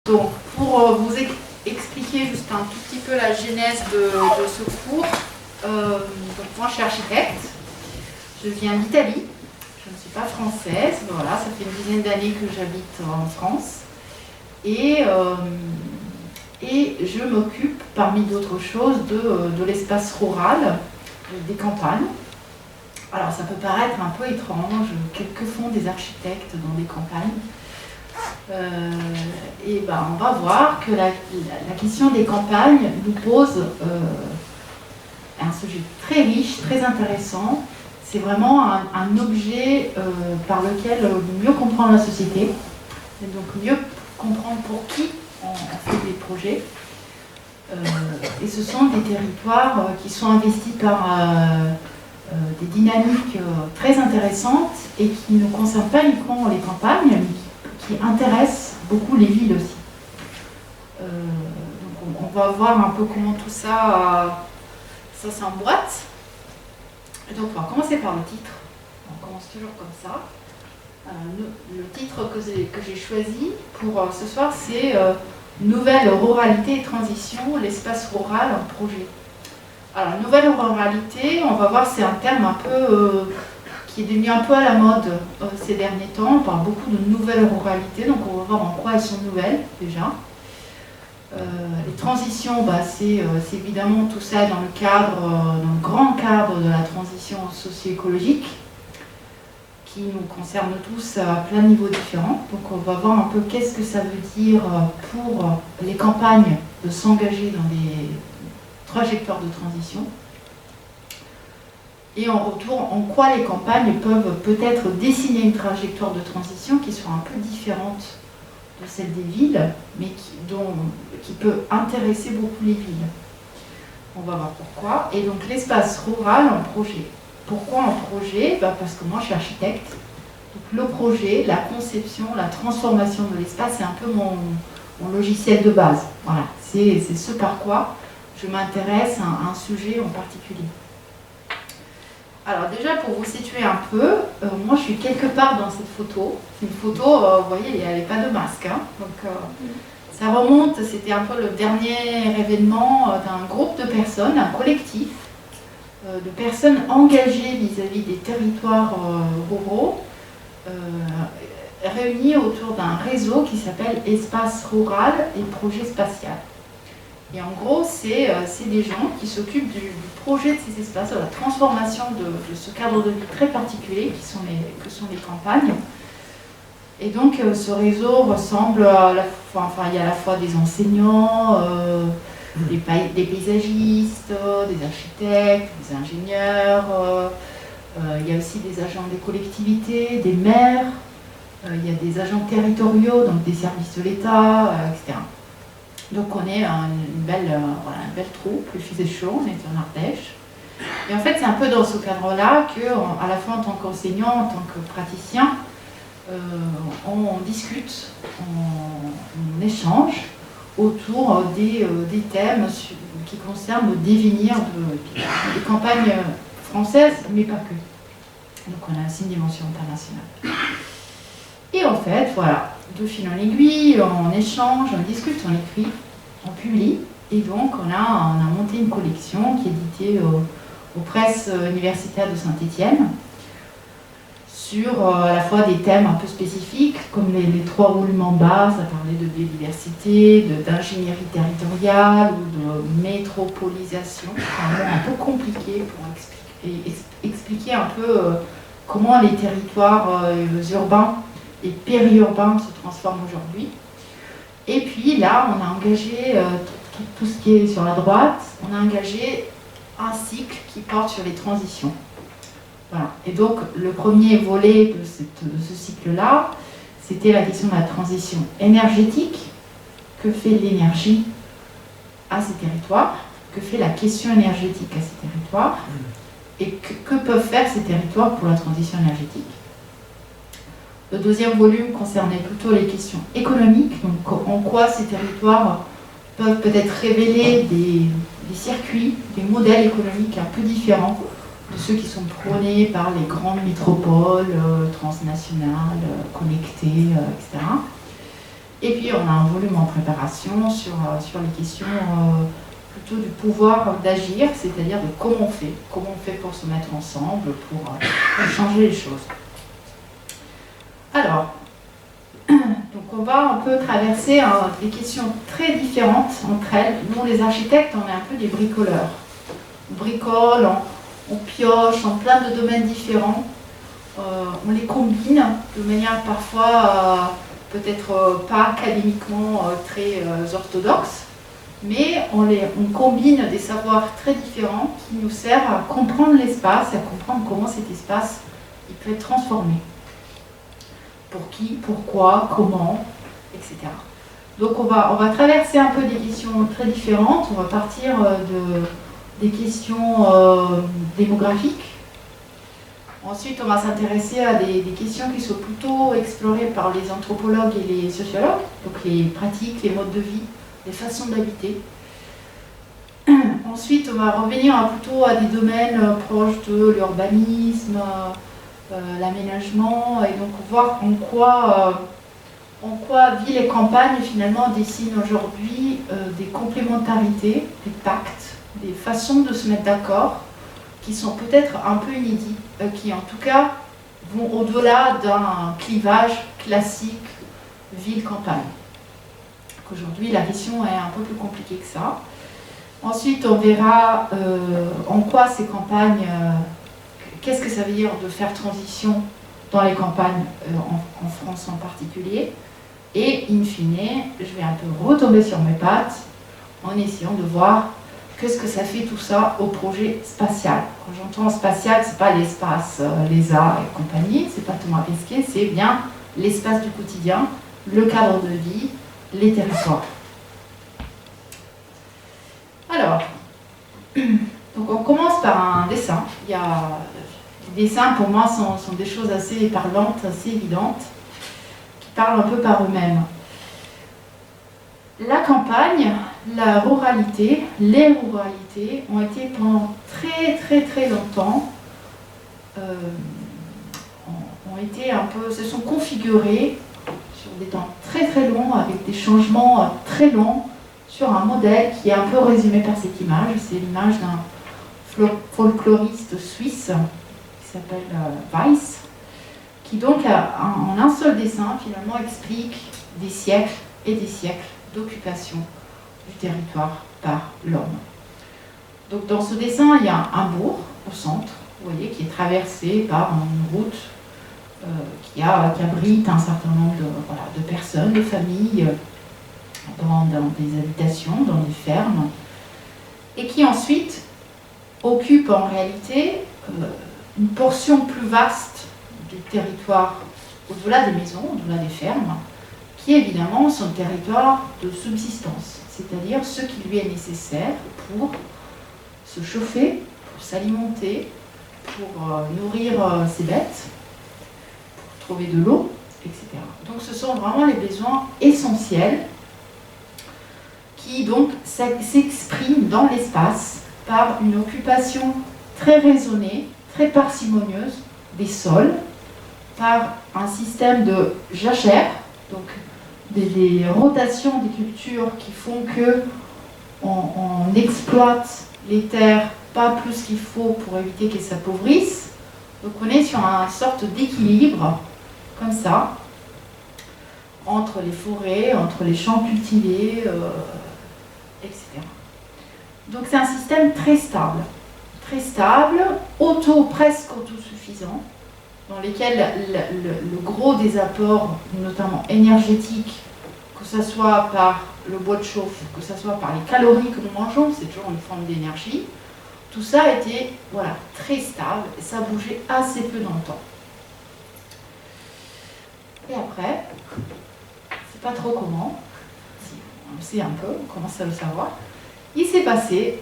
Donc, pour vous expliquer juste un tout petit peu la genèse de ce cours, donc moi je suis architecte, je viens d'Italie, je ne suis pas française, voilà, ça fait une dizaine d'années que j'habite en France, et je m'occupe, parmi d'autres choses, de l'espace rural, des campagnes. Alors ça peut paraître un peu étrange, que font des architectes dans des campagnes? On va voir que la question des campagnes nous pose un sujet très riche, très intéressant. C'est vraiment un objet par lequel mieux comprendre la société, et donc mieux comprendre pour qui on fait des projets. Et ce sont des territoires qui sont investis par des dynamiques très intéressantes et qui ne concernent pas uniquement les campagnes, mais qui intéressent beaucoup les villes aussi. Donc on va voir un peu comment tout ça s'emboîte. Donc on va commencer par le titre. On commence toujours comme ça. Le titre que j'ai choisi pour ce soir, c'est Nouvelle ruralité et transition, l'espace rural en projet. Alors, nouvelle ruralité, on va voir, c'est un terme un peu qui est devenu un peu à la mode ces derniers temps. On parle beaucoup de nouvelles ruralités, donc on va voir en quoi elles sont nouvelles déjà. Les transitions, c'est évidemment tout ça dans le grand cadre de la transition socio-écologique, qui nous concerne tous à plein de niveaux différents. Donc on va voir un peu qu'est-ce que ça veut dire pour les campagnes de s'engager dans des trajectoires de transition. Et en retour, en quoi les campagnes peuvent peut-être dessiner une trajectoire de transition qui soit un peu différente de celle des villes, mais qui peut intéresser beaucoup les villes. On va voir pourquoi. Et donc l'espace rural en projet. Pourquoi en projet? Parce que moi je suis architecte. Donc le projet, la conception, la transformation de l'espace, c'est un peu mon logiciel de base. Voilà, c'est ce par quoi je m'intéresse à un sujet en particulier. Alors déjà, pour vous situer un peu, moi je suis quelque part dans cette photo. C'est une photo, vous voyez, elle n'est pas de masque. Hein. Donc ça remonte, c'était un peu le dernier événement d'un groupe de personnes, un collectif de personnes engagées vis-à-vis des territoires ruraux, réunies autour d'un réseau qui s'appelle Espace Rural et Projet Spatial. Et en gros, c'est des gens qui s'occupent du projet de ces espaces, de la transformation de ce cadre de vie très particulier que sont les campagnes. Et donc, ce réseau ressemble il y a à la fois des enseignants, des paysagistes, des architectes, des ingénieurs, il y a aussi des agents des collectivités, des maires, il y a des agents territoriaux, donc des services de l'État, etc. Donc on est une belle troupe, il faisait chaud, on était en Ardèche. Et en fait c'est un peu dans ce cadre-là qu'à la fois en tant qu'enseignant, en tant que praticien, on discute, on échange autour des thèmes qui concernent le devenir des campagnes françaises, mais pas que. Donc on a aussi une dimension internationale. Et en fait, voilà, de fil en aiguille, on échange, on discute, on écrit, on publie. Et donc on a monté une collection qui est éditée aux presses universitaires de Saint-Étienne, sur à la fois des thèmes un peu spécifiques, comme les trois roulements bas, ça parlait de biodiversité, d'ingénierie territoriale ou de métropolisation. C'est un mot un peu compliqué pour expliquer un peu comment les territoires urbains et périurbains se transforment aujourd'hui. Et puis là, on a engagé tout ce qui est sur la droite, on a engagé un cycle qui porte sur les transitions. Voilà. Et donc, le premier volet de ce cycle-là, c'était la question de la transition énergétique. Que fait l'énergie à ces territoires? Que fait la question énergétique à ces territoires? Et que peuvent faire ces territoires pour la transition énergétique? Le deuxième volume concernait plutôt les questions économiques, donc en quoi ces territoires peuvent peut-être révéler des circuits, des modèles économiques un peu différents de ceux qui sont prônés par les grandes métropoles transnationales, connectées, etc. Et puis on a un volume en préparation sur les questions plutôt du pouvoir d'agir, c'est-à-dire de comment on fait pour se mettre ensemble, pour changer les choses. Alors, donc on va un peu traverser des questions très différentes entre elles. Nous, les architectes, on est un peu des bricoleurs. On bricole, on pioche en plein de domaines différents. On les combine de manière parfois peut-être pas académiquement très orthodoxe, mais on combine des savoirs très différents qui nous servent à comprendre l'espace et à comprendre comment cet espace il peut être transformé. Pour qui, pourquoi, comment, etc. Donc on va traverser un peu des questions très différentes. On va partir des questions démographiques. Ensuite, on va s'intéresser à des questions qui sont plutôt explorées par les anthropologues et les sociologues, donc les pratiques, les modes de vie, les façons d'habiter. Ensuite, on va revenir plutôt à des domaines proches de l'urbanisme, l'aménagement, et donc voir en quoi ville et campagne finalement dessinent aujourd'hui des complémentarités, des pactes, des façons de se mettre d'accord qui sont peut-être un peu inédits, qui en tout cas vont au-delà d'un clivage classique ville-campagne. Aujourd'hui, la question est un peu plus compliquée que ça. Ensuite, on verra en quoi ces campagnes, qu'est-ce que ça veut dire de faire transition dans les campagnes, en France en particulier. Et in fine, je vais un peu retomber sur mes pattes en essayant de voir qu'est-ce que ça fait tout ça au projet spatial. Quand j'entends spatial, c'est pas l'espace, l'ESA et compagnie, c'est pas Thomas Pesquet, c'est bien l'espace du quotidien, le cadre de vie, les territoires. Alors, donc on commence par un dessin. Les dessins pour moi sont des choses assez parlantes, assez évidentes, qui parlent un peu par eux-mêmes. La campagne, la ruralité, les ruralités ont été pendant très très très longtemps, se sont configurées sur des temps très très longs, avec des changements très longs, sur un modèle qui est un peu résumé par cette image. C'est l'image d'un folkloriste suisse qui s'appelle Weiss, qui donc en un seul dessin finalement explique des siècles et des siècles d'occupation du territoire par l'homme. Donc dans ce dessin, il y a un bourg au centre, vous voyez, qui est traversé par une route qui abrite un certain nombre de personnes, de familles, dans des habitations, dans des fermes, et qui ensuite occupe en réalité une portion plus vaste du territoire au-delà des maisons, au-delà des fermes, qui évidemment sont le territoire de subsistance, c'est-à-dire ce qui lui est nécessaire pour se chauffer, pour s'alimenter, pour nourrir ses bêtes, pour trouver de l'eau, etc. Donc ce sont vraiment les besoins essentiels qui donc s'expriment dans l'espace par une occupation très raisonnée, très parcimonieuse des sols, par un système de jachère, donc des rotations des cultures qui font que on exploite les terres pas plus qu'il faut pour éviter qu'elles s'appauvrissent. Donc on est sur une sorte d'équilibre comme ça entre les forêts, entre les champs cultivés, etc. Donc c'est un système très stable, presque autosuffisant, dans lesquels le gros des apports, notamment énergétiques, que ce soit par le bois de chauffe, que ce soit par les calories que nous mangeons, c'est toujours une forme d'énergie, tout ça était très stable, et ça bougeait assez peu dans le temps. Et après, c'est pas trop comment, si on le sait un peu, on commence à le savoir, il s'est passé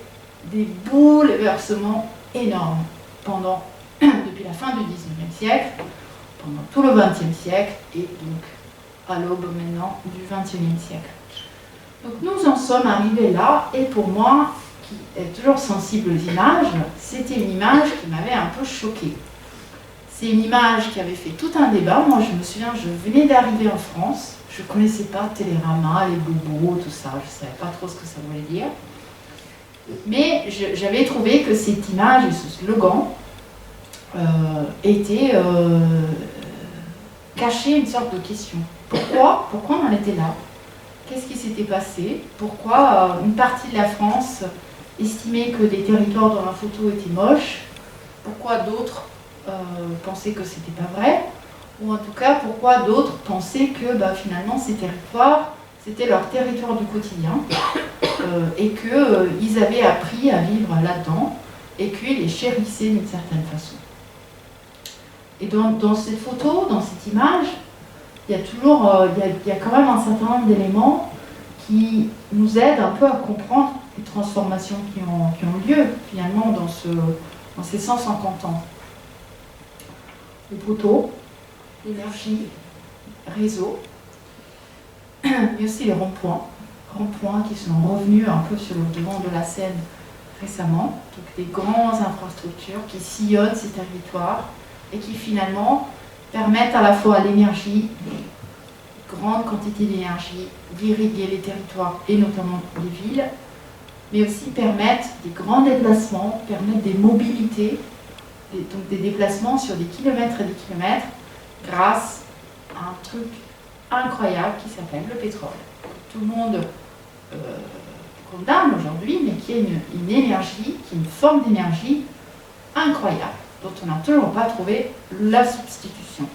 des bouleversements énormes depuis la fin du XIXe siècle, pendant tout le XXe siècle et donc à l'aube maintenant du XXIe siècle. Donc nous en sommes arrivés là, et pour moi, qui est toujours sensible aux images, c'était une image qui m'avait un peu choquée. C'est une image qui avait fait tout un débat. Moi, je me souviens, je venais d'arriver en France. Je ne connaissais pas Télérama, les bobos, tout ça. Je ne savais pas trop ce que ça voulait dire. Mais j'avais trouvé que cette image et ce slogan étaient cachés une sorte de question. Pourquoi on en était là? Qu'est-ce qui s'était passé? Pourquoi une partie de la France estimait que les territoires dans la photo étaient moches? Pourquoi d'autres pensaient que c'était pas vrai? Ou en tout cas, pourquoi d'autres pensaient que finalement ces territoires, c'était leur territoire du quotidien et qu'ils avaient appris à vivre là-dedans et qu'ils les chérissaient d'une certaine façon. Et dans cette photo, dans cette image, il y a toujours, il y a quand même un certain nombre d'éléments qui nous aident un peu à comprendre les transformations qui ont lieu finalement dans ces 150 ans. Les poteaux, l'énergie, réseau, mais aussi les ronds-points qui sont revenus un peu sur le devant de la scène récemment, donc des grandes infrastructures qui sillonnent ces territoires et qui finalement permettent à la fois l'énergie, grande quantité d'énergie, d'irriguer les territoires et notamment les villes, mais aussi permettent des grands déplacements, permettent des mobilités, donc des déplacements sur des kilomètres et des kilomètres grâce à un truc incroyable qui s'appelle le pétrole. Tout le monde condamne aujourd'hui, mais qui est une énergie, qui est une forme d'énergie incroyable, dont on n'a toujours pas trouvé la substitution.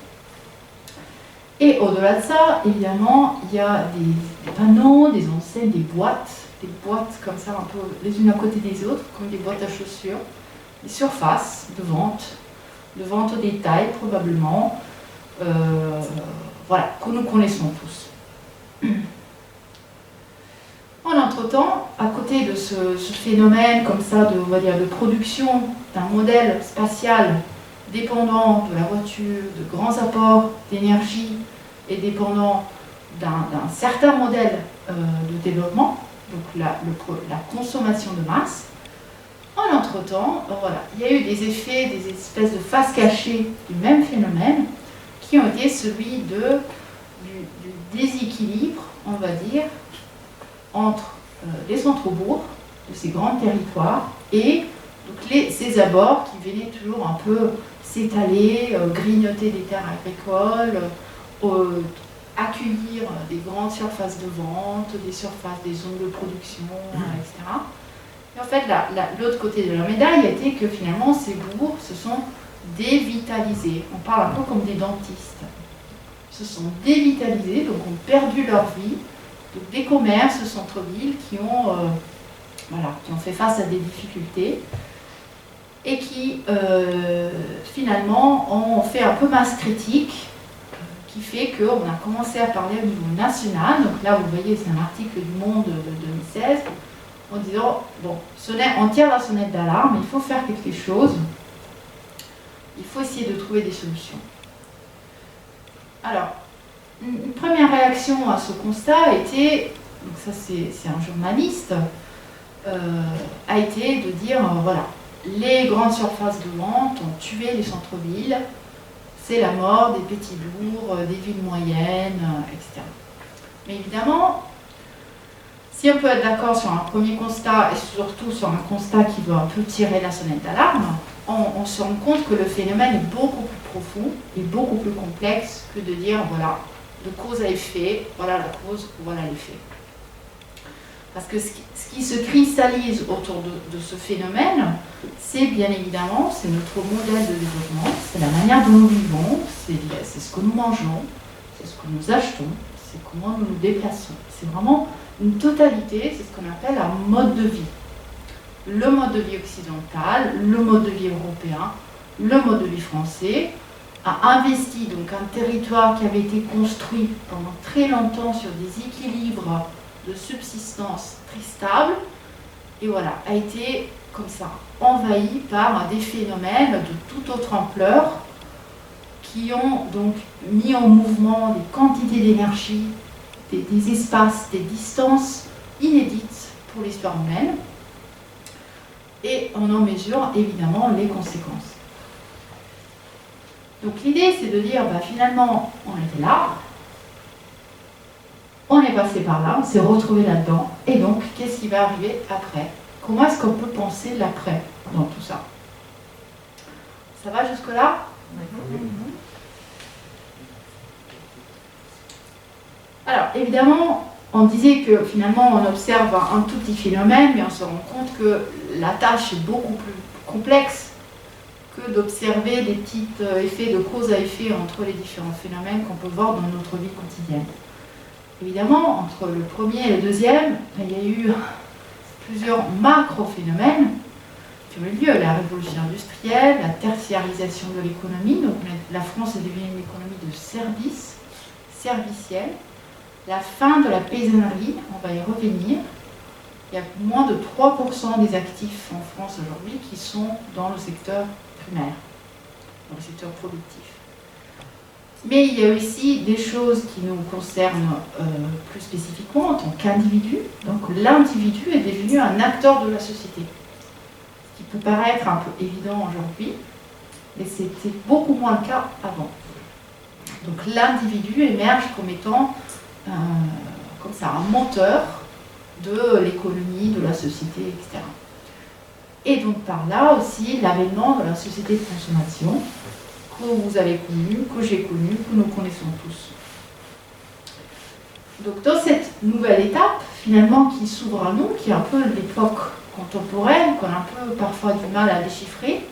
Et au-delà de ça, évidemment, il y a des panneaux, des enseignes, des boîtes comme ça, un peu les unes à côté des autres, comme des boîtes à chaussures, des surfaces de vente au détail probablement, voilà, que nous connaissons tous. En entre-temps, à côté de ce phénomène comme ça on va dire, de production d'un modèle spatial dépendant de la voiture, de grands apports d'énergie et dépendant d'un certain modèle de développement, donc la consommation de masse, en entre-temps, voilà, il y a eu des effets, des espèces de faces cachées du même phénomène qui ont été celui du déséquilibre, on va dire, entre les centres-bourgs de ces grands territoires et donc ces abords qui venaient toujours un peu s'étaler, grignoter des terres agricoles, accueillir des grandes surfaces de vente, des surfaces, des zones de production, etc. Et en fait, l'autre côté de la médaille a été que finalement ces bourgs se sont dévitalisés. On parle un peu comme des dentistes. Ils se sont dévitalisés, donc ont perdu leur vie. Donc des commerces, centres-villes qui ont fait face à des difficultés et qui finalement ont fait un peu masse critique qui fait qu'on a commencé à parler au niveau national. Donc là, vous voyez, c'est un article du Monde de 2016 en disant, bon, on tire la sonnette d'alarme, il faut faire quelque chose, il faut essayer de trouver des solutions. Alors, une première réaction à ce constat a été, donc ça c'est un journaliste, a été de dire, voilà, les grandes surfaces de vente ont tué les centres-villes, c'est la mort des petits bourgs, des villes moyennes, etc. Mais évidemment, si on peut être d'accord sur un premier constat, et surtout sur un constat qui doit un peu tirer la sonnette d'alarme, on se rend compte que le phénomène est beaucoup plus profond et beaucoup plus complexe que de dire, voilà, de cause à effet, voilà la cause, voilà l'effet. Parce que ce qui se cristallise autour de ce phénomène, c'est bien évidemment, c'est notre modèle de développement, c'est la manière dont nous vivons, c'est ce que nous mangeons, c'est ce que nous achetons, c'est comment nous nous déplaçons. C'est vraiment une totalité, c'est ce qu'on appelle un mode de vie. Le mode de vie occidental, le mode de vie européen, le mode de vie français a investi donc un territoire qui avait été construit pendant très longtemps sur des équilibres de subsistance très stables, et voilà, a été comme ça envahi par des phénomènes de toute autre ampleur qui ont donc mis en mouvement des quantités d'énergie, des espaces, des distances inédites pour l'histoire humaine, et on en mesure évidemment les conséquences. Donc l'idée, c'est de dire, finalement, on était là, on est passé par là, on s'est retrouvé là-dedans, et donc, qu'est-ce qui va arriver après? Comment est-ce qu'on peut penser l'après dans tout ça? Ça va jusque-là? Alors, évidemment, on disait que finalement, on observe un tout petit phénomène, mais on se rend compte que la tâche est beaucoup plus complexe que d'observer des petits effets de cause à effet entre les différents phénomènes qu'on peut voir dans notre vie quotidienne. Évidemment, entre le premier et le deuxième, il y a eu plusieurs macro-phénomènes qui ont eu lieu. La révolution industrielle, la tertiarisation de l'économie, donc la France est devenue une économie de services, servicielle, la fin de la paysannerie, on va y revenir. Il y a moins de 3% des actifs en France aujourd'hui qui sont dans le secteur primaire, dans le secteur productif. Mais il y a aussi des choses qui nous concernent plus spécifiquement en tant qu'individu. Donc l'individu est devenu un acteur de la société. Ce qui peut paraître un peu évident aujourd'hui, mais c'était beaucoup moins le cas avant. Donc l'individu émerge comme étant comme ça, un moteur de l'économie, de la société, etc. Et donc par là aussi l'avènement de la société de consommation que vous avez connue, que j'ai connue, que nous connaissons tous. Donc dans cette nouvelle étape, finalement, qui s'ouvre à nous, qui est un peu l'époque contemporaine, qu'on a un peu parfois du mal à déchiffrer,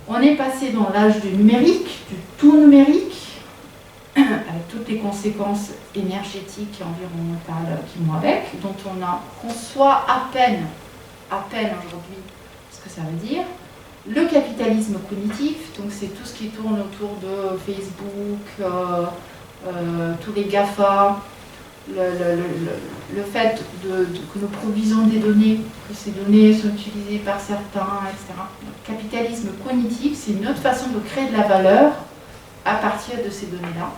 on est passé dans l'âge du numérique, du tout numérique, avec toutes les conséquences énergétiques et environnementales qui vont avec, dont on conçoit à peine aujourd'hui ce que ça veut dire. Le capitalisme cognitif, donc c'est tout ce qui tourne autour de Facebook, tous les GAFA, le fait que nous produisons des données, que ces données sont utilisées par certains, etc. Le capitalisme cognitif, c'est une autre façon de créer de la valeur à partir de ces données-là.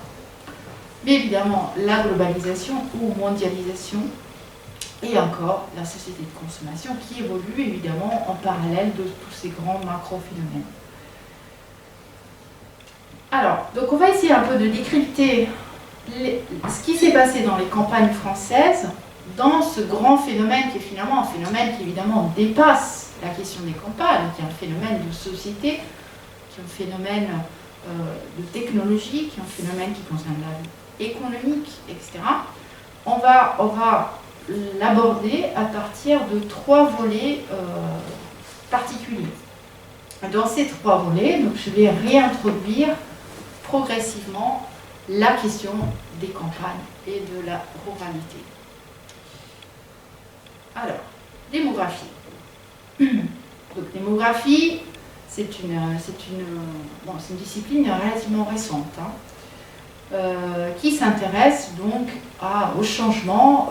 Mais évidemment, la globalisation ou mondialisation et encore la société de consommation qui évolue évidemment en parallèle de tous ces grands macro-phénomènes. Alors, donc on va essayer un peu de décrypter ce qui s'est passé dans les campagnes françaises dans ce grand phénomène qui est finalement un phénomène qui évidemment dépasse la question des campagnes, qui est un phénomène de société, qui est un phénomène de technologie, qui est un phénomène qui concerne la vie économique, etc. On va l'aborder à partir de 3 volets particuliers. Dans ces 3 volets, donc je vais réintroduire progressivement la question des campagnes et de la ruralité. Alors, démographie. Donc, démographie, c'est une discipline relativement récente, qui s'intéresse donc au changement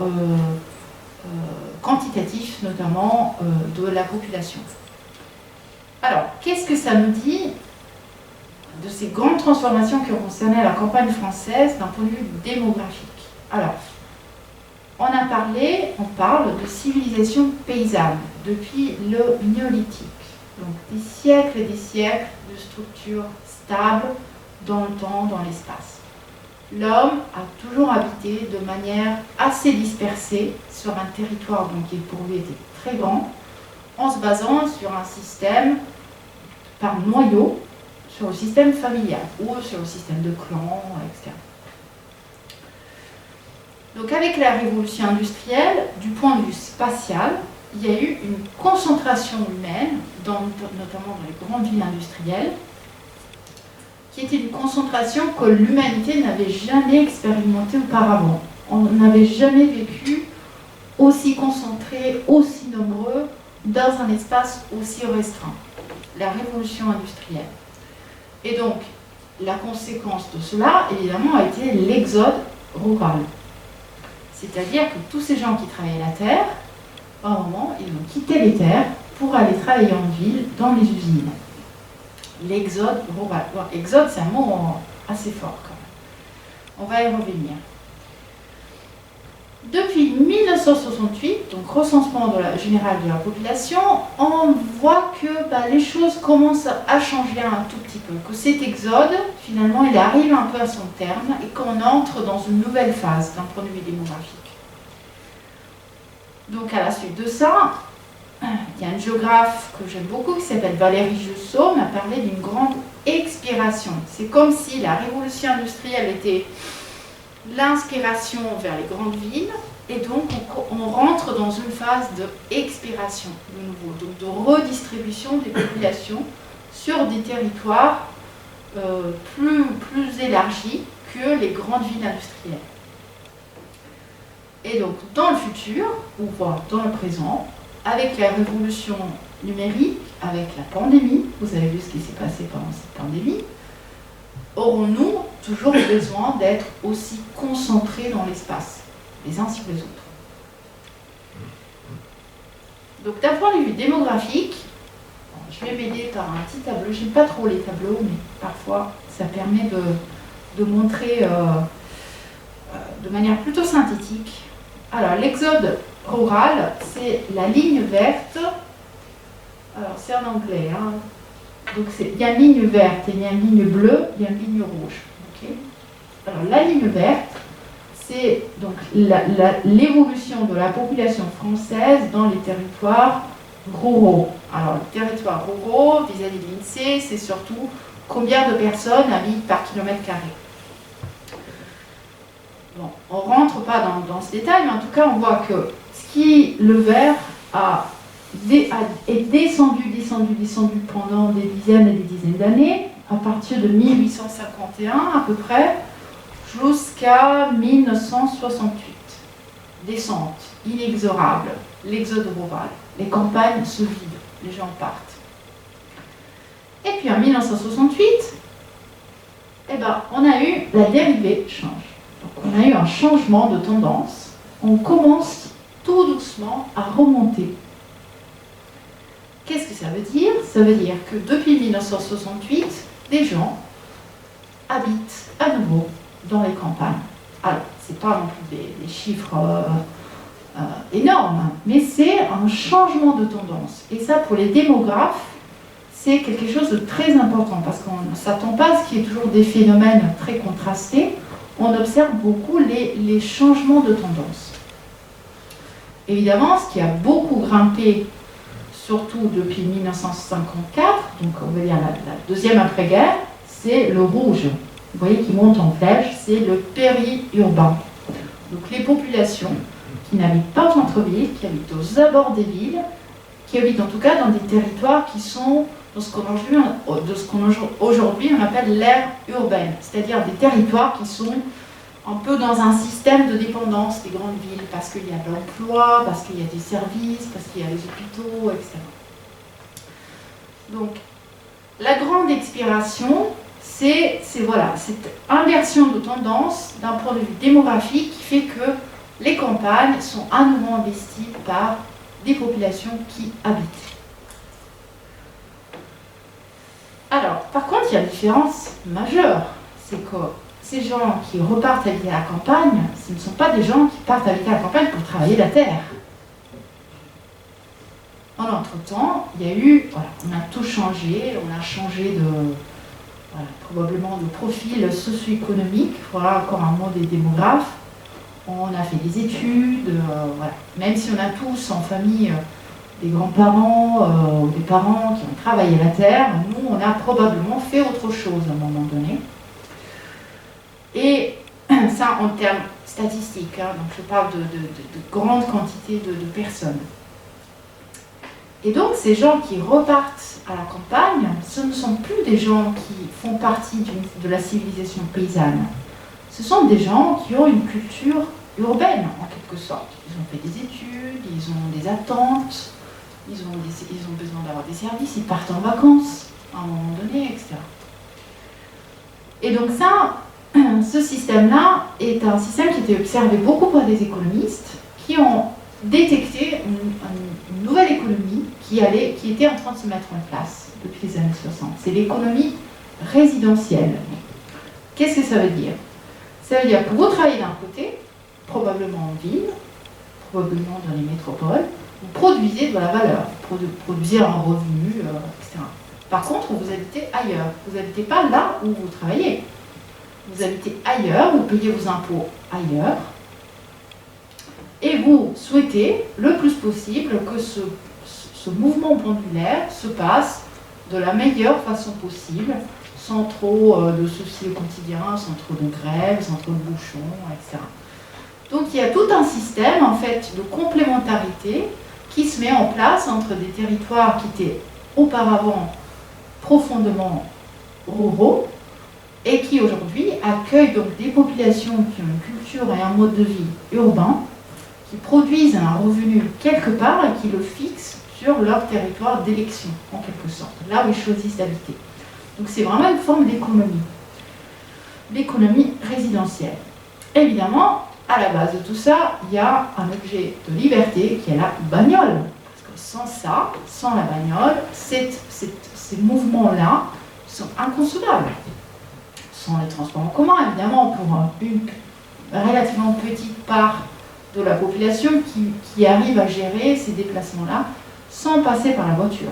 quantitatif, notamment de la population. Alors, qu'est-ce que ça nous dit de ces grandes transformations qui ont concerné la campagne française d'un point de vue démographique? Alors, on parle de civilisation paysanne depuis le néolithique. Donc des siècles et des siècles de structures stables dans le temps, dans l'espace. L'homme a toujours habité de manière assez dispersée sur un territoire donc, qui pour lui était très grand, en se basant sur un système par noyau, sur le système familial ou sur le système de clans, etc. Donc avec la révolution industrielle, du point de vue spatial, il y a eu une concentration humaine, notamment dans les grandes villes industrielles, qui était une concentration que l'humanité n'avait jamais expérimentée auparavant. On n'avait jamais vécu aussi concentré, aussi nombreux, dans un espace aussi restreint. La révolution industrielle. Et donc, la conséquence de cela, évidemment, a été l'exode rural. C'est-à-dire que tous ces gens qui travaillaient la terre, à un moment, ils ont quitté les terres pour aller travailler en ville, dans les usines. L'exode rural. Bon, exode, c'est un mot assez fort quand même. On va y revenir. Depuis 1968, donc recensement général de la population, on voit que les choses commencent à changer un tout petit peu, que cet exode, finalement, il arrive un peu à son terme et qu'on entre dans une nouvelle phase d'un point de vue démographique. Donc à la suite de ça, il y a un géographe que j'aime beaucoup qui s'appelle Valéry Jusseau, m'a parlé d'une grande expiration. C'est comme si la révolution industrielle était l'inspiration vers les grandes villes, et donc on rentre dans une phase d'expiration de nouveau, donc de redistribution des populations sur des territoires plus élargis que les grandes villes industrielles. Et donc dans le futur, ou voire dans le présent, avec la révolution numérique, avec la pandémie, vous avez vu ce qui s'est passé pendant cette pandémie, aurons-nous toujours besoin d'être aussi concentrés dans l'espace, les uns sur les autres. Donc d'un point de vue démographique, je vais m'aider par un petit tableau, j'aime pas trop les tableaux, mais parfois ça permet de montrer de manière plutôt synthétique. Alors l'exode rural, c'est la ligne verte, alors c'est en anglais, hein. Donc il y a une ligne verte, il y a une ligne bleue, il y a une ligne rouge. Okay. Alors la ligne verte, c'est donc l'évolution de la population française dans les territoires ruraux. Alors les territoires ruraux, vis-à-vis de l'INSEE, c'est surtout combien de personnes habitent par kilomètre carré. Bon, on ne rentre pas dans ce détail, mais en tout cas on voit que le vert est descendu pendant des dizaines et des dizaines d'années, à partir de 1851 à peu près, jusqu'à 1968. Descente inexorable, l'exode rural, les campagnes se vident, les gens partent. Et puis en 1968, on a eu la dérivée change. Donc on a eu un changement de tendance, on commence tout doucement à remonter. Qu'est-ce que ça veut dire? Ça veut dire que depuis 1968, des gens habitent à nouveau dans les campagnes. Alors, ce n'est pas non plus des chiffres énormes, mais c'est un changement de tendance. Et ça, pour les démographes, c'est quelque chose de très important, parce qu'on ne s'attend pas à ce qu'il y ait toujours des phénomènes très contrastés. On observe beaucoup les changements de tendance. Évidemment, ce qui a beaucoup grimpé, surtout depuis 1954, donc on va dire la deuxième après-guerre, c'est le rouge. Vous voyez qui monte en flèche, c'est le périurbain. Donc les populations qui n'habitent pas au centre-ville, qui habitent aux abords des villes, qui habitent en tout cas dans des territoires qui sont dans ce qu'on aujourd'hui on appelle l'ère urbaine, c'est-à-dire des territoires qui sont un peu dans un système de dépendance des grandes villes, parce qu'il y a de l'emploi, parce qu'il y a des services, parce qu'il y a les hôpitaux, etc. Donc, la grande expiration, c'est cette inversion de tendance d'un point de vue démographique qui fait que les campagnes sont à nouveau investies par des populations qui habitent. Alors, par contre, il y a une différence majeure, c'est que ces gens qui repartent habiter à la campagne, ce ne sont pas des gens qui partent habiter à la campagne pour travailler la terre. En entre-temps, il y a eu, on a tout changé, on a changé probablement de profil socio-économique, voilà encore un mot des démographes. On a fait des études, même si on a tous en famille des grands-parents ou des parents qui ont travaillé la terre, nous on a probablement fait autre chose à un moment donné. Et ça en termes statistiques, donc je parle de grandes quantités de personnes. Et donc ces gens qui repartent à la campagne, ce ne sont plus des gens qui font partie de la civilisation paysanne. Ce sont des gens qui ont une culture urbaine en quelque sorte. Ils ont fait des études, ils ont des attentes, ils ont besoin d'avoir des services, ils partent en vacances à un moment donné, etc. Et donc ça, ce système-là est un système qui était observé beaucoup par des économistes qui ont détecté une nouvelle économie qui était en train de se mettre en place depuis les années 60. C'est l'économie résidentielle. Qu'est-ce que ça veut dire? Ça veut dire que vous travaillez d'un côté, probablement en ville, probablement dans les métropoles, vous produisez de la valeur, vous produisez un revenu, etc. Par contre, vous habitez ailleurs. Vous n'habitez pas là où vous travaillez. Vous habitez ailleurs, vous payez vos impôts ailleurs, et vous souhaitez le plus possible que ce mouvement pendulaire se passe de la meilleure façon possible, sans trop de soucis au quotidien, sans trop de grèves, sans trop de bouchons, etc. Donc il y a tout un système en fait de complémentarité qui se met en place entre des territoires qui étaient auparavant profondément ruraux et qui aujourd'hui accueillent donc des populations qui ont une culture et un mode de vie urbain, qui produisent un revenu quelque part et qui le fixent sur leur territoire d'élection, en quelque sorte, là où ils choisissent d'habiter. Donc c'est vraiment une forme d'économie résidentielle. Évidemment, à la base de tout ça, il y a un objet de liberté qui est la bagnole. Parce que sans ça, sans la bagnole, ces mouvements-là sont inconcevables. Sans les transports en commun, évidemment, pour une relativement petite part de la population qui arrive à gérer ces déplacements-là sans passer par la voiture.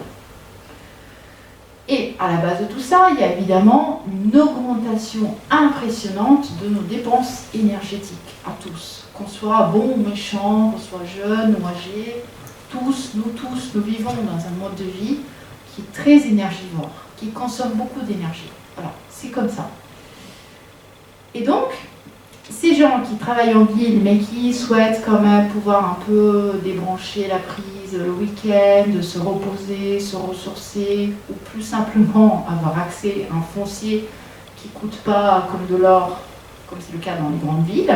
Et à la base de tout ça, il y a évidemment une augmentation impressionnante de nos dépenses énergétiques, à tous. Qu'on soit bon ou méchant, qu'on soit jeune ou âgé, nous vivons dans un mode de vie qui est très énergivore, qui consomme beaucoup d'énergie. Voilà, c'est comme ça. Et donc, ces gens qui travaillent en ville, mais qui souhaitent quand même pouvoir un peu débrancher la prise le week-end, se reposer, se ressourcer, ou plus simplement avoir accès à un foncier qui ne coûte pas comme de l'or, comme c'est le cas dans les grandes villes,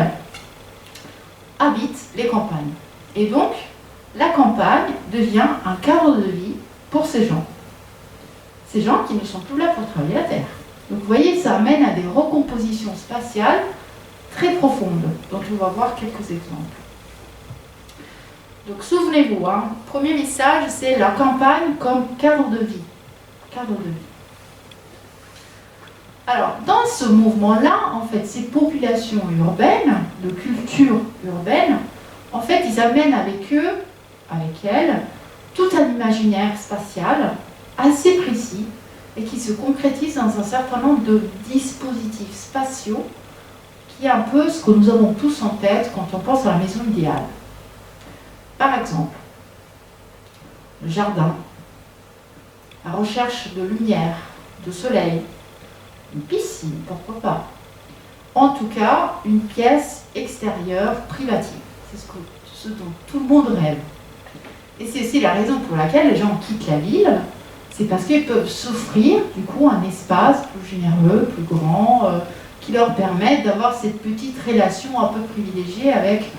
habitent les campagnes. Et donc, la campagne devient un cadre de vie pour ces gens. Ces gens qui ne sont plus là pour travailler la terre. Donc vous voyez, ça amène à des recompositions spatiales très profondes, dont on va voir quelques exemples. Donc souvenez-vous, premier message, c'est la campagne comme cadre de vie. Cadre de vie. Alors, dans ce mouvement-là, en fait, ces populations urbaines, de culture urbaine, en fait, ils amènent avec elles, tout un imaginaire spatial assez précis et qui se concrétise dans un certain nombre de dispositifs spatiaux qui est un peu ce que nous avons tous en tête quand on pense à la maison idéale. Par exemple, le jardin, la recherche de lumière, de soleil, une piscine, pourquoi pas. En tout cas, une pièce extérieure privative. C'est ce dont tout le monde rêve. Et c'est aussi la raison pour laquelle les gens quittent la ville, c'est parce qu'ils peuvent s'offrir du coup un espace plus généreux, plus grand, qui leur permet d'avoir cette petite relation un peu privilégiée avec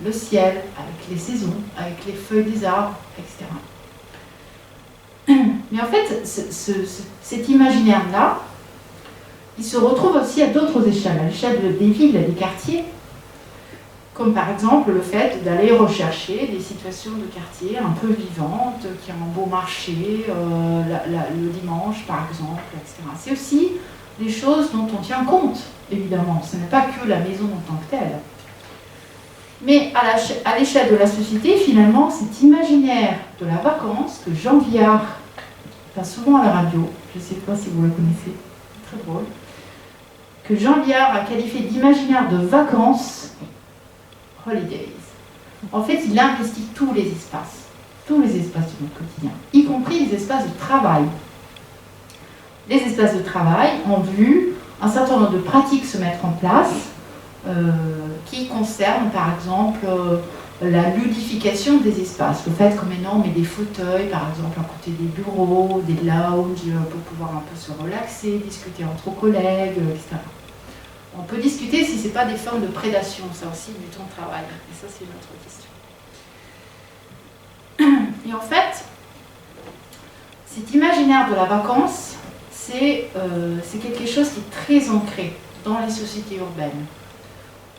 le ciel, avec les saisons, avec les feuilles des arbres, etc. Mais en fait, cet imaginaire-là, il se retrouve aussi à d'autres échelles, à l'échelle des villes et des quartiers, comme par exemple le fait d'aller rechercher des situations de quartier un peu vivantes, qui ont un beau marché, le dimanche par exemple, etc. C'est aussi des choses dont on tient compte, évidemment. Ce n'est pas que la maison en tant que telle. Mais à l'échelle de la société, finalement, cet imaginaire de la vacance que Jean Viard passe souvent à la radio, je ne sais pas si vous le connaissez, c'est très drôle, que Jean Viard a qualifié d'imaginaire de vacances, holidays. En fait, il investit tous les espaces de notre quotidien, y compris les espaces de travail. Les espaces de travail ont vu un certain nombre de pratiques se mettre en place qui concernent par exemple la ludification des espaces. Le fait que maintenant on met des fauteuils par exemple à côté des bureaux, des lounges pour pouvoir un peu se relaxer, discuter entre collègues, etc. On peut discuter si ce n'est pas des formes de prédation, ça aussi, du temps de travail. Et ça, c'est une autre question. Et en fait, cet imaginaire de la vacance, c'est quelque chose qui est très ancré dans les sociétés urbaines.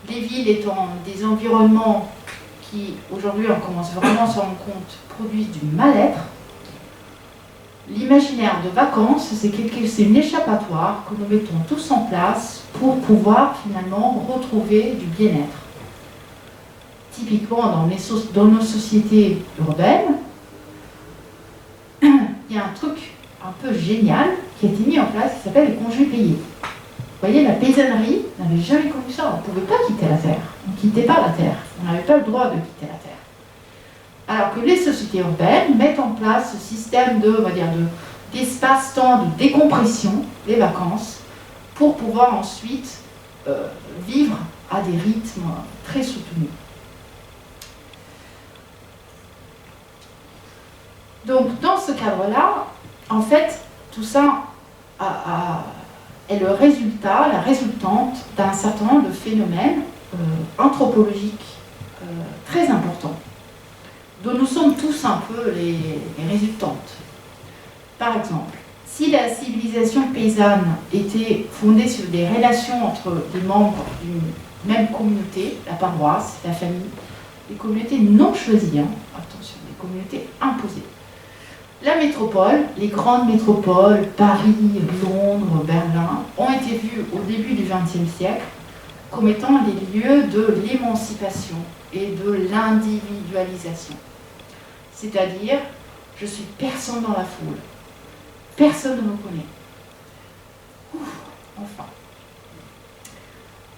Les villes étant des environnements qui, aujourd'hui, on commence vraiment à se rendre compte, produisent du mal-être, l'imaginaire de vacances, c'est une échappatoire que nous mettons tous en place pour pouvoir finalement retrouver du bien-être. typiquement dans nos sociétés urbaines, il y a un truc un peu génial qui a été mis en place qui s'appelle les congés payés. Vous voyez, la paysannerie n'avait jamais connu ça. On ne pouvait pas quitter la terre. On ne quittait pas la terre. On n'avait pas le droit de quitter la terre. Alors que les sociétés urbaines mettent en place ce système d'espace-temps de décompression, des vacances, pour pouvoir ensuite vivre à des rythmes très soutenus. Donc, dans ce cadre-là, en fait, tout ça est le résultat, la résultante d'un certain nombre de phénomènes anthropologiques très importants, dont nous sommes tous un peu les résultantes. Par exemple, si la civilisation paysanne était fondée sur des relations entre les membres d'une même communauté, la paroisse, la famille, des communautés non choisies, attention, des communautés imposées. La métropole, les grandes métropoles, Paris, Londres, Berlin, ont été vues au début du XXe siècle comme étant les lieux de l'émancipation et de l'individualisation. C'est-à-dire, je suis personne dans la foule, personne ne me connaît. Ouf, enfin.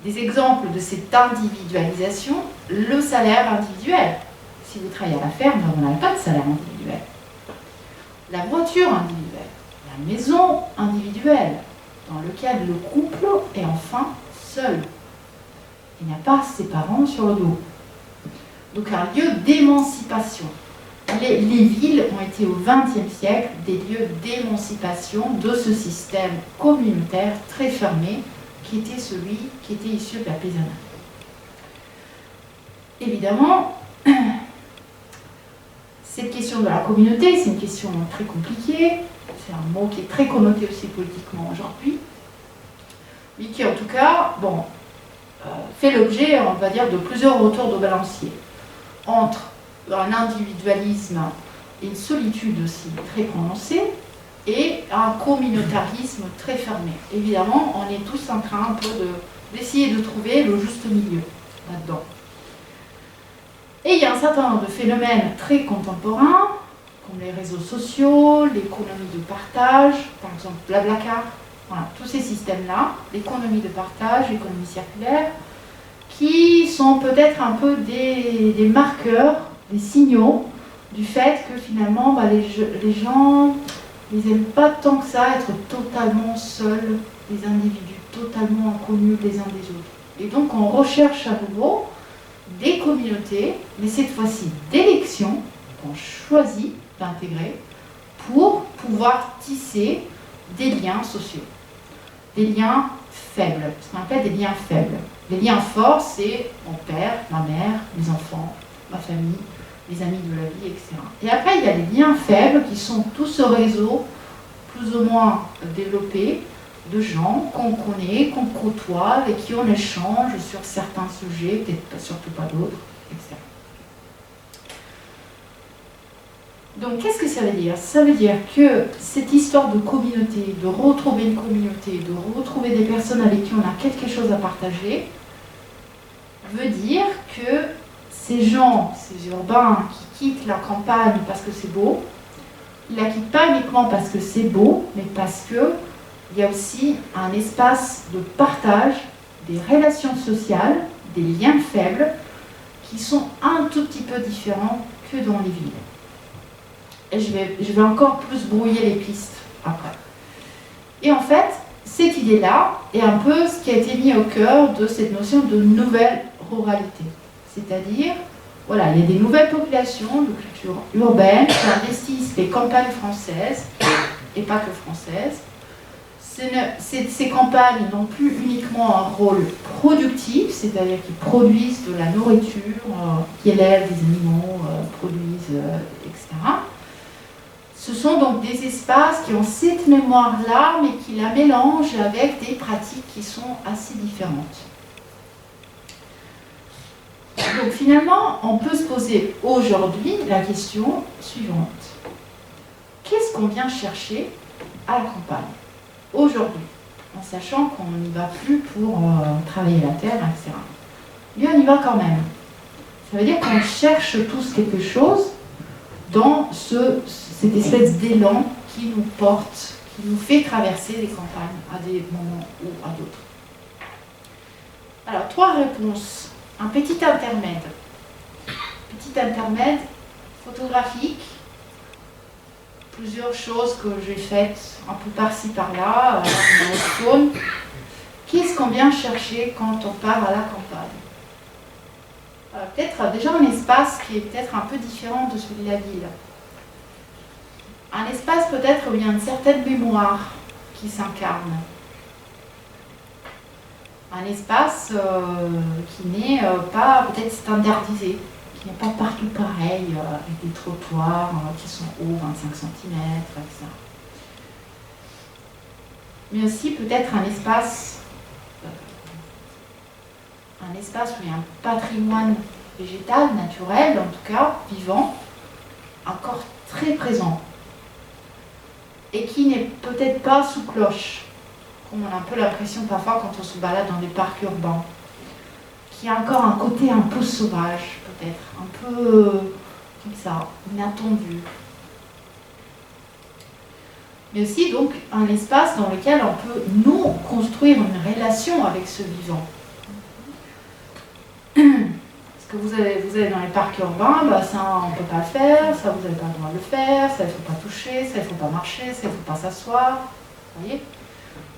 Des exemples de cette individualisation, le salaire individuel. Si vous travaillez à la ferme, vous n'avez pas de salaire individuel. La voiture individuelle, la maison individuelle, dans laquelle le couple est enfin seul. Il n'y a pas ses parents sur le dos. Donc un lieu d'émancipation. Les villes ont été au XXe siècle des lieux d'émancipation de ce système communautaire très fermé qui était celui qui était issu de la paysannerie. Évidemment, cette question de la communauté, c'est une question très compliquée, c'est un mot qui est très connoté aussi politiquement aujourd'hui, mais qui en tout cas, fait l'objet, on va dire, de plusieurs retours de balancier, entre un individualisme et une solitude aussi très prononcée, et un communautarisme très fermé. Évidemment, on est tous en train un peu d'essayer de trouver le juste milieu là-dedans. Et il y a un certain nombre de phénomènes très contemporains, comme les réseaux sociaux, l'économie de partage, par exemple Blablacar, voilà, tous ces systèmes-là, l'économie de partage, l'économie circulaire, qui sont peut-être un peu des marqueurs, des signaux du fait que finalement les gens ils n'aiment pas tant que ça être totalement seuls, des individus totalement inconnus les uns des autres. Et donc on recherche à nouveau des communautés, mais cette fois-ci d'élections qu'on choisit d'intégrer pour pouvoir tisser des liens sociaux, des liens faibles, ce qu'on appelle des liens faibles. Les liens forts, c'est mon père, ma mère, mes enfants, ma famille, les amis de la vie, etc. Et après, il y a les liens faibles qui sont tout ce réseau plus ou moins développé de gens qu'on connaît, qu'on côtoie, avec qui on échange sur certains sujets, peut-être pas, surtout pas d'autres, etc. Donc, qu'est-ce que ça veut dire? Ça veut dire que cette histoire de communauté, de retrouver une communauté, de retrouver des personnes avec qui on a quelque chose à partager, veut dire que ces gens, ces urbains qui quittent la campagne parce que c'est beau, ils la quittent pas uniquement parce que c'est beau, mais parce que il y a aussi un espace de partage, des relations sociales, des liens faibles, qui sont un tout petit peu différents que dans les villes. Et je vais encore plus brouiller les pistes après. Et en fait, cette idée-là est un peu ce qui a été mis au cœur de cette notion de nouvelle ruralité. C'est-à-dire, voilà, il y a des nouvelles populations de culture urbaine qui investissent les campagnes françaises, et pas que françaises. Ces campagnes n'ont plus uniquement un rôle productif, c'est-à-dire qu'ils produisent de la nourriture, qui élèvent des animaux, produisent, etc. Ce sont donc des espaces qui ont cette mémoire-là, mais qui la mélangent avec des pratiques qui sont assez différentes. Donc finalement, on peut se poser aujourd'hui la question suivante. Qu'est-ce qu'on vient chercher à la campagne aujourd'hui, en sachant qu'on n'y va plus pour travailler la terre, etc. Mais on y va quand même. Ça veut dire qu'on cherche tous quelque chose dans cette espèce d'élan qui nous porte, qui nous fait traverser les campagnes à des moments ou à d'autres. Alors, 3 réponses. Un petit intermède. Petit intermède photographique. Plusieurs choses que j'ai faites un peu par-ci par-là, dans le faune. Qu'est-ce qu'on vient chercher quand on part à la campagne? Peut-être déjà un espace qui est peut-être un peu différent de celui de la ville. Un espace peut-être où il y a une certaine mémoire qui s'incarne. Un espace qui n'est pas peut-être standardisé, qui n'est pas partout pareil, avec des trottoirs qui sont hauts, 25 cm, etc. Mais aussi peut-être un espace où il y a un patrimoine végétal, naturel, en tout cas, vivant, encore très présent. Et qui n'est peut-être pas sous cloche, comme on a un peu l'impression parfois quand on se balade dans des parcs urbains. Qui a encore un côté un peu sauvage, peut-être, un peu comme ça, inattendu. Mais aussi donc un espace dans lequel on peut, nous, construire une relation avec ce vivant. Parce que vous allez dans les parcs urbains, ça on ne peut pas le faire, ça vous n'avez pas le droit de le faire, ça il ne faut pas toucher, ça il ne faut pas marcher, ça il ne faut pas s'asseoir. Vous voyez ?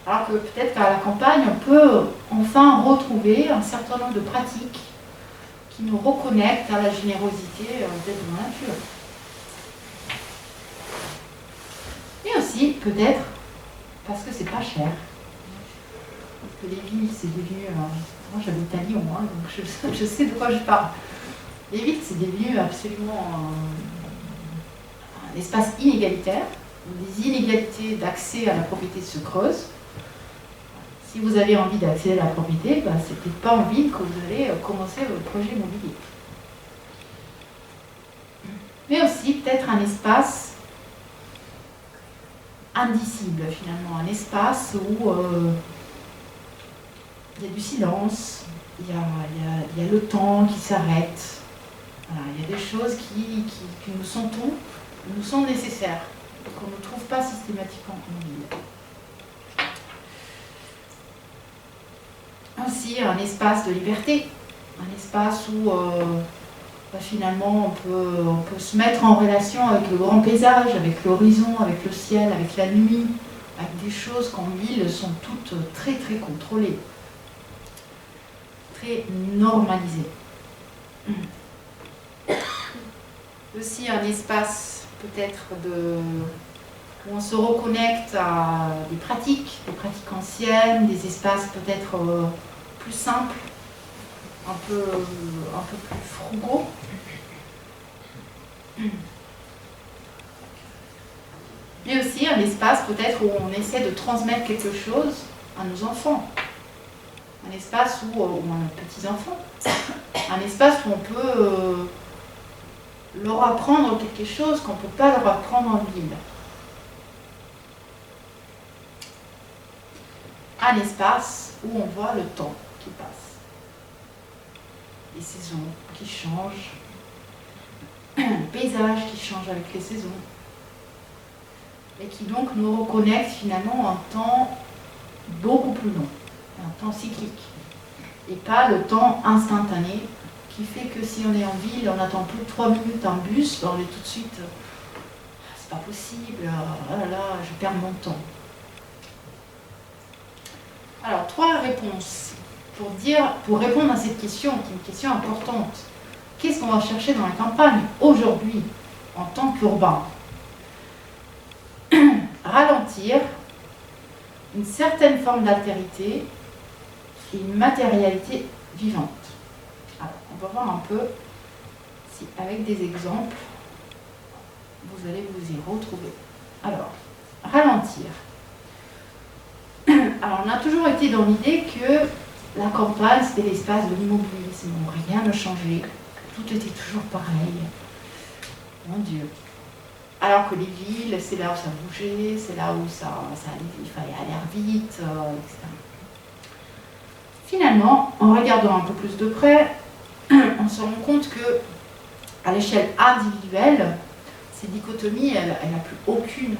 Alors que peut-être qu'à la campagne, on peut enfin retrouver un certain nombre de pratiques qui nous reconnectent à la générosité d'être dans la nature. Et aussi, peut-être, parce que c'est pas cher. Parce que les villes, c'est devenu... moi, j'habite à Lyon, donc je sais de quoi je parle. Les villes, c'est devenu absolument un espace inégalitaire. Les inégalités d'accès à la propriété se creusent. Si vous avez envie d'accéder à la propriété, c'est peut-être pas en ville que vous allez commencer votre projet immobilier. Mais aussi peut-être un espace indicible finalement, un espace où il y a du silence, il y a le temps qui s'arrête, voilà, il y a des choses qui nous sont nécessaires, qu'on ne trouve pas systématiquement en ville. Aussi un espace de liberté, un espace où finalement on peut se mettre en relation avec le grand paysage, avec l'horizon, avec le ciel, avec la nuit, avec des choses qu'en ville sont toutes très très contrôlées, très normalisées. Aussi un espace peut-être où on se reconnecte à des pratiques anciennes, des espaces peut-être plus simples, un peu plus frugaux. Mais aussi un espace peut-être où on essaie de transmettre quelque chose à nos enfants. Un espace où on a petits-enfants. Un espace où on peut leur apprendre quelque chose qu'on ne peut pas leur apprendre en ville. Un espace où on voit le temps qui passe. Les saisons qui changent. Le paysage qui change avec les saisons. Et qui donc nous reconnecte finalement un temps beaucoup plus long. Un temps cyclique. Et pas le temps instantané qui fait que si on est en ville, on attend plus de 3 minutes un bus, on est tout de suite c'est pas possible, oh là là, je perds mon temps. Alors, 3 réponses pour répondre à cette question, qui est une question importante. Qu'est-ce qu'on va chercher dans la campagne aujourd'hui, en tant qu'urbain? Ralentir, une certaine forme d'altérité et une matérialité vivante. Alors, on va voir un peu si, avec des exemples, vous allez vous y retrouver. Alors, ralentir. Alors, on a toujours été dans l'idée que la campagne, c'était l'espace de l'immobilisme, rien ne changeait, tout était toujours pareil. Mon Dieu. Alors que les villes, c'est là où ça bougeait, c'est là où ça allait, il fallait aller vite, etc. Finalement, en regardant un peu plus de près, on on se rend compte que à l'échelle individuelle, ces dichotomies, elle n'a plus aucune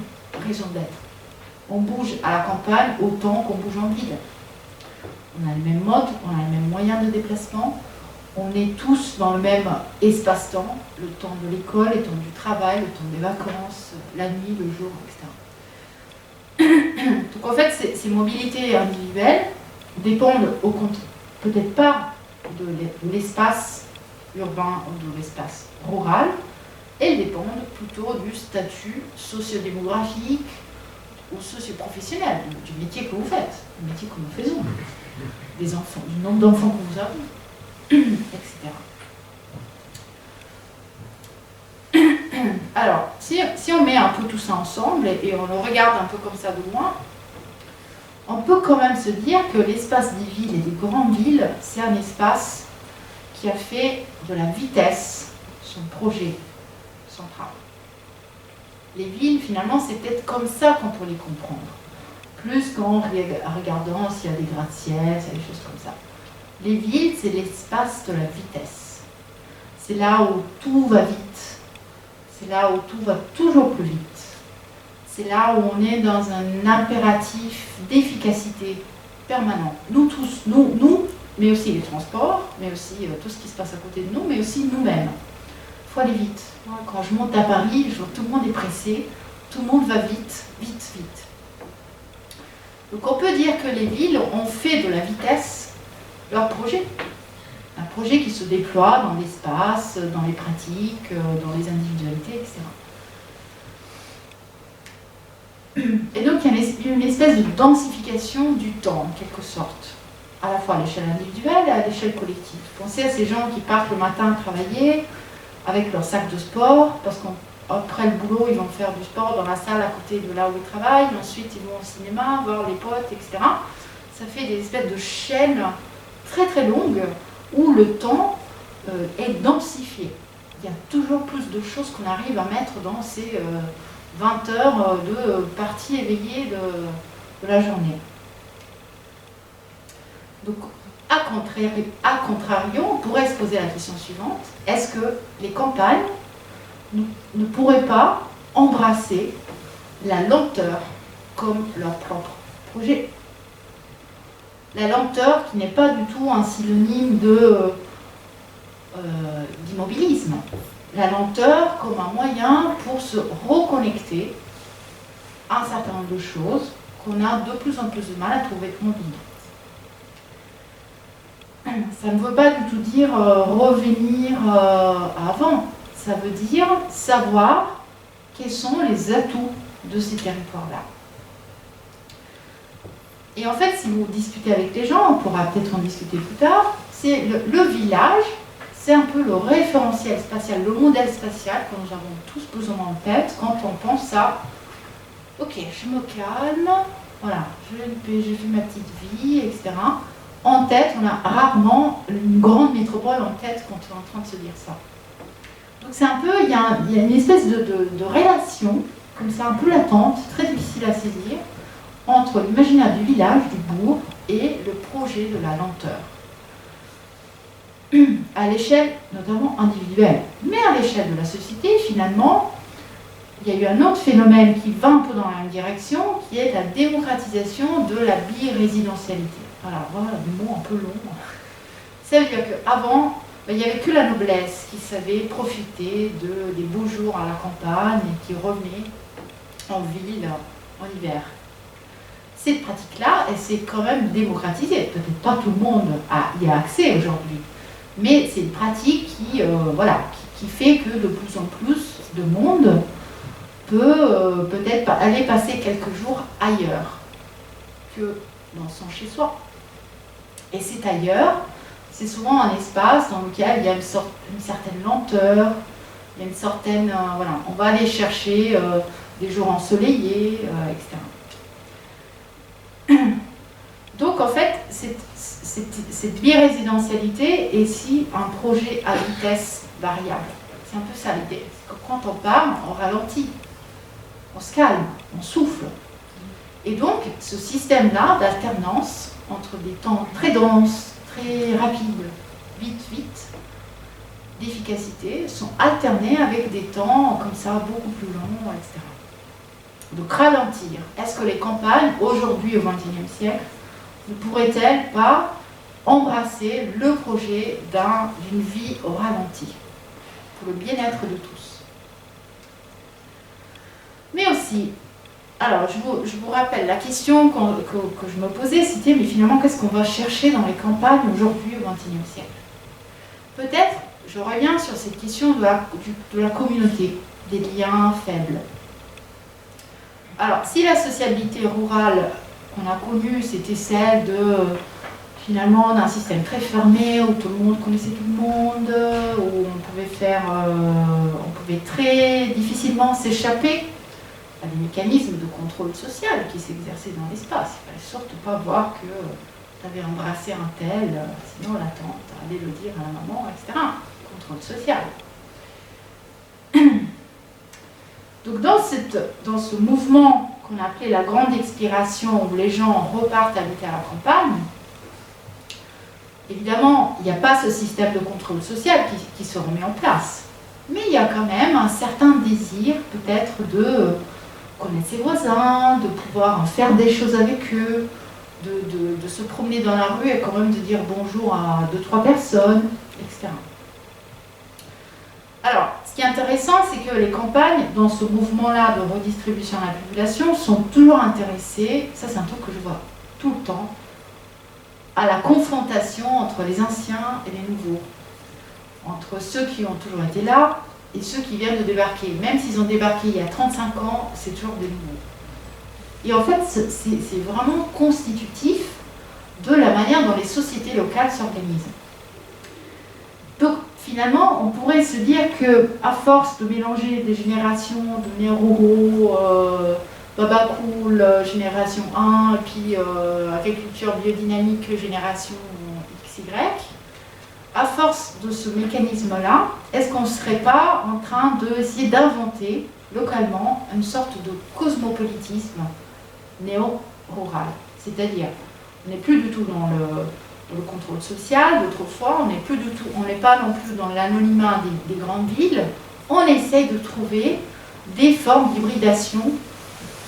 raison d'être. On bouge à la campagne autant qu'on bouge en ville. On a le même mode, on a les mêmes moyens de déplacement, on est tous dans le même espace-temps, le temps de l'école, le temps du travail, le temps des vacances, la nuit, le jour, etc. Donc en fait, ces mobilités individuelles dépendent au compte, peut-être pas de l'espace urbain ou de l'espace rural, elles dépendent plutôt du statut sociodémographique ou socio-professionnel, du métier que vous faites, du métier que nous faisons, des enfants, du nombre d'enfants que nous avons, etc. Alors, si on met un peu tout ça ensemble et on le regarde un peu comme ça de loin, on peut quand même se dire que l'espace des villes et des grandes villes, c'est un espace qui a fait de la vitesse son projet central. Les villes, finalement, c'est peut-être comme ça qu'on peut les comprendre. Plus qu'en regardant s'il y a des gratte-ciel, s'il y a des choses comme ça. Les villes, c'est l'espace de la vitesse. C'est là où tout va vite. C'est là où tout va toujours plus vite. C'est là où on est dans un impératif d'efficacité permanent. Nous tous, nous, mais aussi les transports, mais aussi tout ce qui se passe à côté de nous, mais aussi nous-mêmes. Il faut aller vite. Moi, quand je monte à Paris, je vois que tout le monde est pressé, tout le monde va vite, vite, vite. Donc on peut dire que les villes ont fait de la vitesse leur projet. Un projet qui se déploie dans l'espace, dans les pratiques, dans les individualités, etc. Et donc il y a une espèce de densification du temps, en quelque sorte, à la fois à l'échelle individuelle et à l'échelle collective. Pensez à ces gens qui partent le matin travailler avec leur sac de sport, parce qu'après le boulot, ils vont faire du sport dans la salle à côté de là où ils travaillent, ensuite ils vont au cinéma, voir les potes, etc. Ça fait des espèces de chaînes très très longues où le temps est densifié. Il y a toujours plus de choses qu'on arrive à mettre dans ces 20 heures de partie éveillée de la journée. Donc, à contrario, on pourrait se poser la question suivante, est-ce que les campagnes ne pourraient pas embrasser la lenteur comme leur propre projet? La lenteur qui n'est pas du tout un synonyme d'immobilisme. La lenteur comme un moyen pour se reconnecter à un certain nombre de choses qu'on a de plus en plus de mal à trouver mobiles. Ça ne veut pas du tout dire revenir avant. Ça veut dire savoir quels sont les atouts de ces territoires-là. Et en fait, si vous discutez avec les gens, on pourra peut-être en discuter plus tard, c'est le village, c'est un peu le référentiel spatial, le modèle spatial que nous avons tous besoin en tête quand on pense à « Ok, je me calme, voilà, j'ai fait ma petite vie, etc. » En tête, on a rarement une grande métropole en tête quand on est en train de se dire ça. Donc c'est un peu, il y a une espèce de relation, comme ça, un peu latente, très difficile à saisir, entre l'imaginaire du village, du bourg, et le projet de la lenteur. À l'échelle notamment individuelle. Mais à l'échelle de la société, finalement, il y a eu un autre phénomène qui va un peu dans la même direction, qui est la démocratisation de la birésidentialité. Voilà un mot un peu long. Ça veut dire qu'avant, il n'y avait que la noblesse qui savait profiter des beaux jours à la campagne et qui revenait en ville en hiver. Cette pratique-là, elle s'est quand même démocratisée. Peut-être pas tout le monde y a accès aujourd'hui, mais c'est une pratique qui fait que de plus en plus de monde peut peut-être aller passer quelques jours ailleurs que dans son chez-soi. Et cet ailleurs, c'est souvent un espace dans lequel il y a une certaine lenteur, il y a une certaine... on va aller chercher des jours ensoleillés, etc. Donc en fait, cette birésidentialité est aussi un projet à vitesse variable. C'est un peu ça l'idée. Quand on parle, on ralentit, on se calme, on souffle. Et donc, ce système-là d'alternance entre des temps très denses, très rapides, vite, vite, d'efficacité sont alternés avec des temps comme ça beaucoup plus longs, etc. Donc ralentir. Est-ce que les campagnes, aujourd'hui au XXIe siècle, ne pourraient-elles pas embrasser le projet d'une vie au ralenti, pour le bien-être de tous? Mais aussi, alors je vous rappelle, la question que je me posais, c'était, mais finalement, qu'est-ce qu'on va chercher dans les campagnes aujourd'hui au XXIe siècle? Peut-être, je reviens sur cette question de la communauté, des liens faibles. Alors, si la sociabilité rurale qu'on a connue, c'était celle finalement d'un système très fermé, où tout le monde connaissait tout le monde, où on pouvait très difficilement s'échapper à des mécanismes de contrôle social qui s'exerçaient dans l'espace. Il ne fallait surtout pas voir que tu avais embrassé un tel, sinon la tante allait le dire à la maman, etc. Contrôle social. Donc dans ce mouvement qu'on appelait la grande expiration, où les gens repartent habiter à la campagne, évidemment, il n'y a pas ce système de contrôle social qui se remet en place. Mais il y a quand même un certain désir, peut-être, de connaître ses voisins, de pouvoir faire des choses avec eux, de se promener dans la rue et quand même de dire bonjour à 2-3 personnes, etc. Alors, ce qui est intéressant, c'est que les campagnes, dans ce mouvement-là de redistribution de la population, sont toujours intéressées, ça c'est un truc que je vois tout le temps, à la confrontation entre les anciens et les nouveaux, entre ceux qui ont toujours été là et ceux qui viennent de débarquer. Même s'ils ont débarqué il y a 35 ans, c'est toujours des nouveaux. Et en fait, c'est vraiment constitutif de la manière dont les sociétés locales s'organisent. Donc, finalement, on pourrait se dire qu'à force de mélanger des générations de néo-ruraux, Baba Cool, génération 1, et puis agriculture biodynamique, génération XY, à force de ce mécanisme-là, est-ce qu'on ne serait pas en train d'essayer d'inventer localement une sorte de cosmopolitisme néo-rural? C'est-à-dire, on n'est plus du tout dans le contrôle social d'autrefois, on n'est pas non plus dans l'anonymat des grandes villes, on essaye de trouver des formes d'hybridation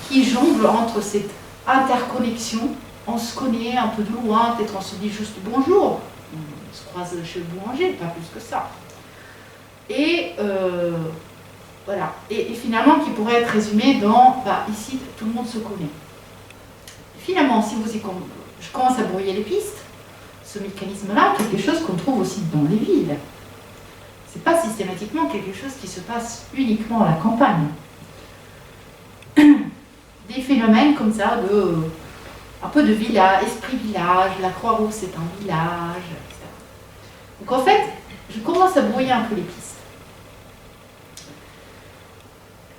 qui jonglent entre cette interconnexion, on se connaît un peu de loin, peut-être on se dit juste bonjour, on se croise chez le boulanger, pas plus que ça. Et voilà, et finalement qui pourrait être résumé dans, ici tout le monde se connaît. Finalement, si je commence à brouiller les pistes, ce mécanisme-là, quelque chose qu'on trouve aussi dans les villes. C'est pas systématiquement quelque chose qui se passe uniquement à la campagne. Des phénomènes comme ça, un peu de village, esprit village, la Croix-Rousse est un village, etc. Donc en fait, je commence à brouiller un peu les pistes.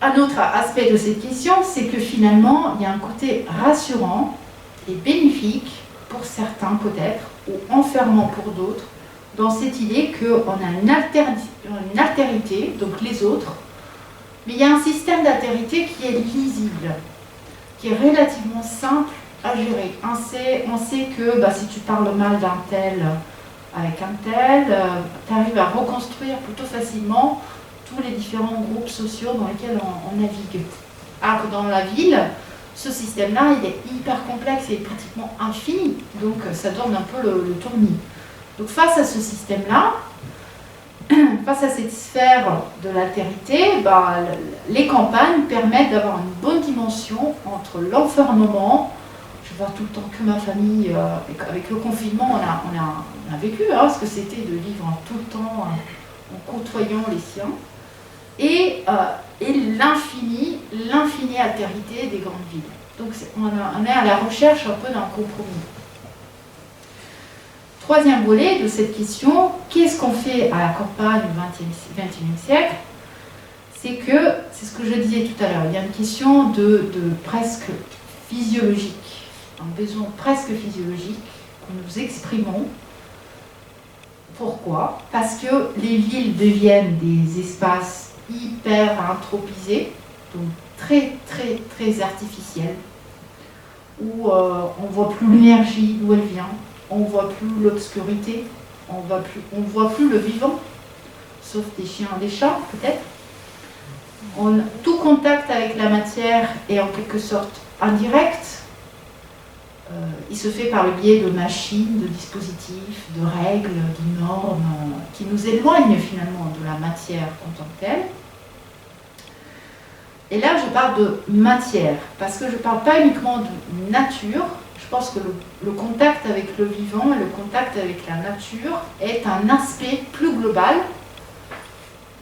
Un autre aspect de cette question, c'est que finalement, il y a un côté rassurant et bénéfique pour certains peut-être, ou enfermant pour d'autres, dans cette idée qu'on a une altérité, donc les autres, mais il y a un système d'altérité qui est lisible, qui est relativement simple à gérer. On sait que si tu parles mal d'un tel avec un tel, tu arrives à reconstruire plutôt facilement tous les différents groupes sociaux dans lesquels on navigue. Alors que dans la ville, ce système-là, il est hyper complexe et pratiquement infini, donc ça donne un peu le tournis. Donc face à ce système-là, face à cette sphère de l'altérité, les campagnes permettent d'avoir une bonne dimension entre l'enfermement. Je vois tout le temps que ma famille, avec le confinement, on a vécu ce que c'était de vivre tout le temps en côtoyant les siens, et l'infinie altérité des grandes villes. Donc on est à la recherche un peu d'un compromis. Troisième volet de cette question, qu'est-ce qu'on fait à la campagne du XXIe siècle? C'est ce que je disais tout à l'heure, il y a une question de presque physiologique, un besoin presque physiologique que nous exprimons. Pourquoi? Parce que les villes deviennent des espaces hyper anthropisés, donc très très très artificiels, où on ne voit plus l'énergie d'où elle vient, on ne voit plus l'obscurité, on ne voit plus le vivant. sauf des chiens des chats peut-être. Tout contact avec la matière est en quelque sorte indirect. Il se fait par le biais de machines, de dispositifs, de règles, de normes qui nous éloignent finalement de la matière en tant que telle. Et là, je parle de matière, parce que je ne parle pas uniquement de nature. Je pense que le contact avec le vivant et le contact avec la nature est un aspect plus global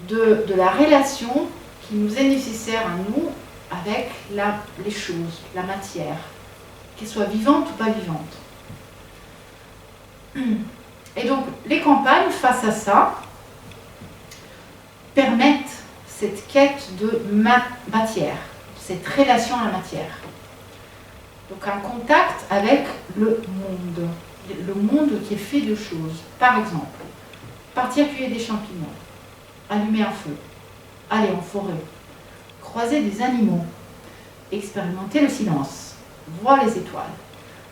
de la relation qui nous est nécessaire à nous avec les choses, la matière, qu'elle soit vivante ou pas vivante. Et donc, les campagnes, face à ça, permettent cette quête de matière, cette relation à la matière. Donc un contact avec le monde qui est fait de choses. Par exemple, partir cueillir des champignons, allumer un feu, aller en forêt, croiser des animaux, expérimenter le silence, voir les étoiles.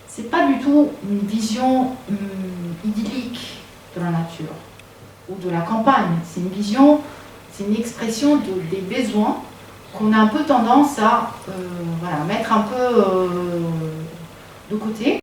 Ce n'est pas du tout une vision idyllique de la nature ou de la campagne. C'est une vision, c'est une expression des besoins qu'on a un peu tendance à mettre un peu de côté.